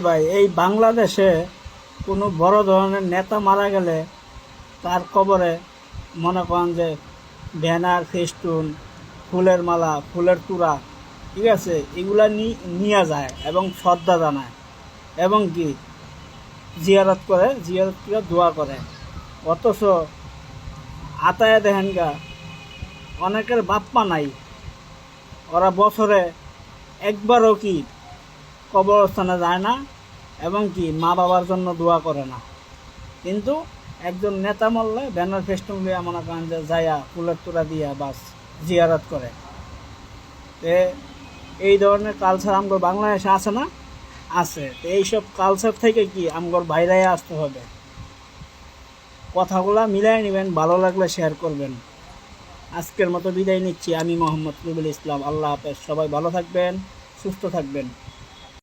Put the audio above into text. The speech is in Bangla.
ভাই, এই বাংলাদেশে কোনো বড় ধরনের নেতা মারা গেলে তার কবরে মনে করেন যে ব্যানার, ফেস্টুন, ফুলের মালা, ফুলের তোড়া, ঠিক আছে, এগুলা নিয়ে যায় এবং শ্রদ্ধা জানায় এবং কি জিয়ারত করে দোয়া করে। অথচ আতায় দেখেন গা, অনেকের বাপ্পা নাই, ওরা বছরে একবারও কি কবরস্থানে যায় না এবং কি মা বাবার জন্য দোয়া করে না। কিন্তু একজন নেতা মরলে ব্যানার ফেস্টুন লিয়া মনে করেন যে যায়া ফুলের তোড়া দিয়া বাস জিয়ারত করে। তে এই ধরনের কালচার আমগর বাংলাদেশে আছে না? আছে। তো এইসব কালচার থেকে কি আমগর বাইরে আসতে হবে। কথাগুলা মিলাই নেবেন, ভালো লাগলে শেয়ার করবেন। আজকের মতো বিদায় নিচ্ছি। আমি মোহাম্মদ রুবেল ইসলাম। আল্লাহ হাফেজ। সবাই ভালো থাকবেন, সুস্থ থাকবেন।